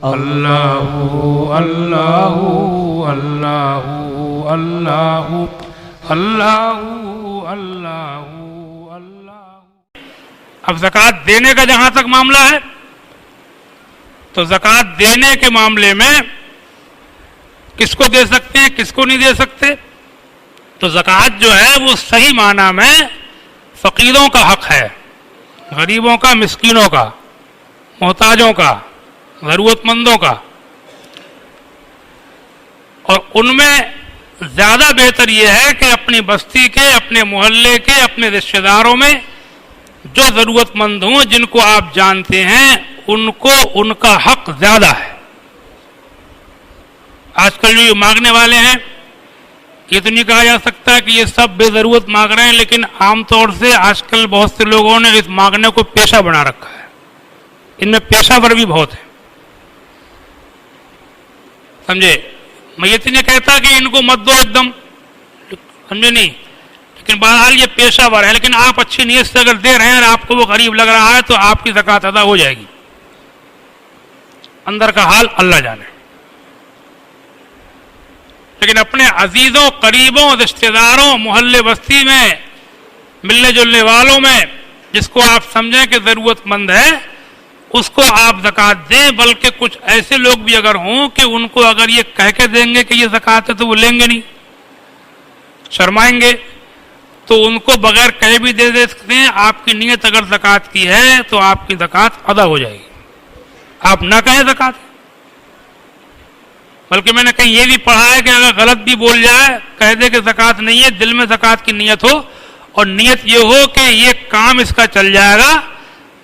اللہ اللہ اللہ اللہ اللہ اللہ اللہ۔ اب زکوٰۃ دینے کا جہاں تک معاملہ ہے تو زکوٰۃ دینے کے معاملے میں کس کو دے سکتے ہیں کس کو نہیں دے سکتے، تو زکوٰۃ جو ہے وہ صحیح معنی میں فقیروں کا حق ہے، غریبوں کا، مسکینوں کا، محتاجوں کا، ضرورت مندوں کا، اور ان میں زیادہ بہتر یہ ہے کہ اپنی بستی کے، اپنے محلے کے، اپنے رشتہ داروں میں جو ضرورت مند ہوں، جن کو آپ جانتے ہیں، ان کو ان کا حق زیادہ ہے۔ آج کل جو مانگنے والے ہیں، یہ تو نہیں کہا جا سکتا کہ یہ سب بے ضرورت مانگ رہے ہیں، لیکن عام طور سے آج کل بہت سے لوگوں نے اس مانگنے کو پیشہ بنا رکھا ہے۔ ان میں پیشہ ور بھی بہت ہے، سمجھے؟ میں یہ تو نہیں کہتا کہ ان کو مت دو ایک دم، سمجھے نہیں، لیکن بہرحال یہ پیشہ ور ہے۔ لیکن آپ اچھی نیت سے اگر دے رہے ہیں اور آپ کو وہ غریب لگ رہا ہے تو آپ کی زکوٰۃ ادا ہو جائے گی، اندر کا حال اللہ جانے۔ لیکن اپنے عزیزوں، قریبوں، رشتہ داروں، محلے بستی میں، ملنے جلنے والوں میں جس کو آپ سمجھیں کہ ضرورت مند ہے، اس کو آپ زکوٰۃ دیں۔ بلکہ کچھ ایسے لوگ بھی اگر ہوں کہ ان کو اگر یہ کہہ کے دیں گے کہ یہ زکوٰۃ ہے تو وہ لیں گے نہیں، شرمائیں گے، تو ان کو بغیر کہے بھی دے سکتے ہیں۔ آپ کی نیت اگر زکوٰۃ کی ہے تو آپ کی زکوٰۃ ادا ہو جائے گی، آپ نہ کہیں زکوٰۃ۔ بلکہ میں نے کہیں یہ بھی پڑھا ہے کہ اگر غلط بھی بول جائے، کہہ دے کہ زکوٰۃ نہیں ہے، دل میں زکوٰۃ کی نیت ہو اور نیت یہ ہو کہ یہ کام اس کا چل جائے گا،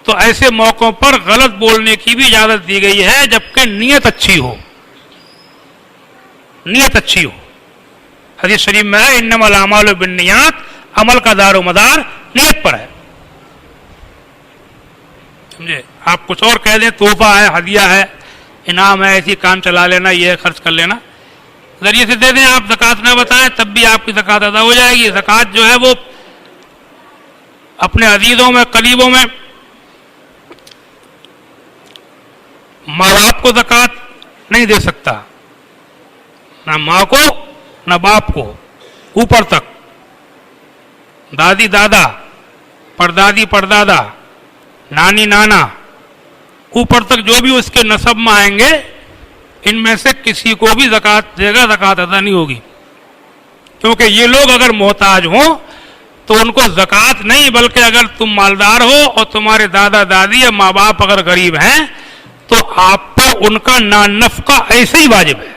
تو ایسے موقعوں پر غلط بولنے کی بھی اجازت دی گئی ہے، جبکہ نیت اچھی ہو، نیت اچھی ہو۔ حدیث شریف میں ہے انما الاعمال بالنیات، عمل کا دار و مدار نیت پر ہے، سمجھے؟ آپ کچھ اور کہہ دیں، تحفہ ہے، ہدیہ ہے، انعام ہے، ایسی کام چلا لینا، یہ خرچ کر لینا، ذریعے سے دے دیں، آپ زکوٰۃ نہ بتائیں تب بھی آپ کی زکوٰۃ ادا ہو جائے گی۔ زکوٰۃ جو ہے وہ اپنے عزیزوں میں، قریبوں میں، ماں باپ کو زکوٰۃ نہیں دے سکتا، نہ ماں کو نہ باپ کو، اوپر تک دادی دادا، پردادی پردادا، نانی نانا، اوپر تک جو بھی اس کے نسب میں آئیں گے، ان میں سے کسی کو بھی زکوٰۃ دے گا زکوٰۃ ادا نہیں ہوگی، کیونکہ یہ لوگ اگر محتاج ہوں تو ان کو زکوٰۃ نہیں، بلکہ اگر تم مالدار ہو اور تمہارے دادا دادی یا ماں باپ اگر غریب ہیں تو آپ پر ان کا نفقہ ایسے ہی واجب ہے،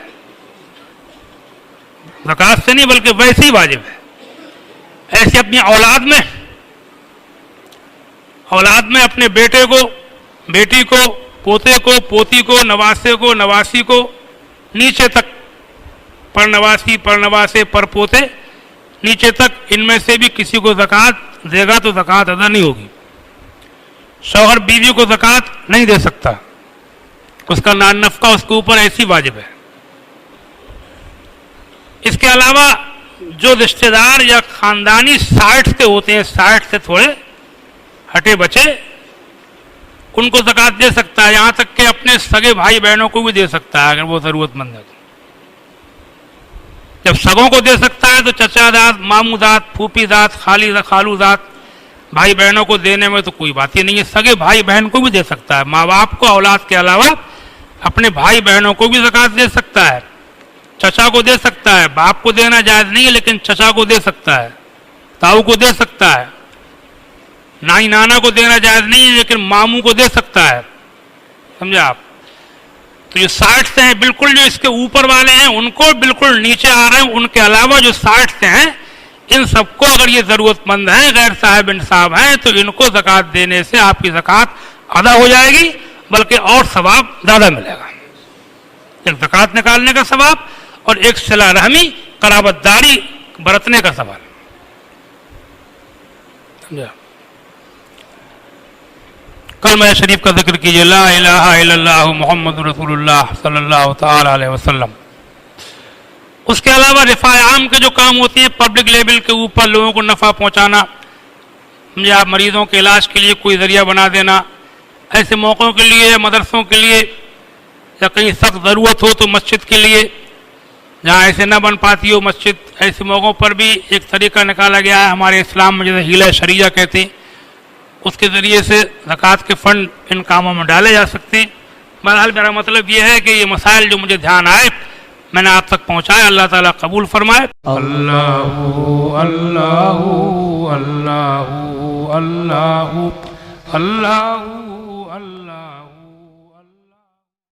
زکوٰۃ سے نہیں بلکہ ویسے ہی واجب ہے۔ ایسے اپنی اولاد میں اپنے بیٹے کو، بیٹی کو، پوتے کو، پوتی کو، نواسے کو، نواسی کو، نیچے تک پر نواسی، پر نواسے، پر پوتے، نیچے تک ان میں سے بھی کسی کو زکوٰۃ دے گا تو زکوٰۃ ادا نہیں ہوگی۔ شوہر بیوی کو زکوٰۃ نہیں دے سکتا، اس کا نفقہ اس کے اوپر ایسی واجب ہے۔ اس کے علاوہ جو رشتہ دار یا خاندانی سائٹ سے ہوتے ہیں، سائٹ سے تھوڑے ہٹے بچے، ان کو زکوٰۃ دے سکتا ہے، یہاں تک کہ اپنے سگے بھائی بہنوں کو بھی دے سکتا ہے اگر وہ ضرورت مند ہے۔ جب سگوں کو دے سکتا ہے تو چچا داد، ماموں داد، پھوپھی داد، خالو داد، بھائی بہنوں کو دینے میں تو کوئی بات ہی نہیں ہے۔ سگے بھائی بہن کو بھی دے سکتا ہے، ماں باپ کو اولاد کے علاوہ اپنے بھائی بہنوں کو بھی زکوٰۃ دے سکتا ہے، چچا کو دے سکتا ہے، باپ کو دینا جائز نہیں ہے لیکن چچا کو دے سکتا ہے، تاؤ کو دے سکتا ہے، نائی نانا کو دینا جائز نہیں ہے لیکن ماموں کو دے سکتا ہے، سمجھے آپ؟ تو یہ 60 سے ہیں، بالکل جو اس کے اوپر والے ہیں ان کو بالکل نیچے آ رہے ہیں، ان کے علاوہ جو 60 سے ہیں ان سب کو اگر یہ ضرورت مند ہیں، غیر صاحب انصاب ہیں، تو ان کو زکوٰۃ دینے سے آپ کی زکوٰۃ ادا ہو جائے گی، بلکہ اور ثواب زیادہ ملے گا۔ ایک زکوٰۃ نکالنے کا ثواب اور ایک صلہ رحمی، قرابت داری برتنے کا ثواب، سمجھا؟ کلمہ شریف کا ذکر کیجیے، لا الہ الا اللہ محمد رسول اللہ صلی اللہ تعالی علیہ وسلم۔ اس کے علاوہ رفاع عام کے جو کام ہوتے ہیں، پبلک لیول کے اوپر لوگوں کو نفع پہنچانا، یا مریضوں کے علاج کے لیے کوئی ذریعہ بنا دینا، ایسے موقعوں کے لیے، مدرسوں کے لیے، یا کہیں سخت ضرورت ہو تو مسجد کے لیے جہاں ایسے نہ بن پاتی ہو مسجد، ایسے موقعوں پر بھی ایک طریقہ نکالا گیا ہے ہمارے اسلام میں، جیسے ہیلہ شریعہ کہتے ہیں، اس کے ذریعے سے زکوٰۃ کے فنڈ ان کاموں میں ڈالے جا سکتے ہیں۔ بہرحال میرا مطلب یہ ہے کہ یہ مسائل جو مجھے دھیان آئے میں نے آپ تک پہنچایا، اللہ تعالیٰ قبول فرمائے۔ اللہ اللہ اللہ اللہ اللہ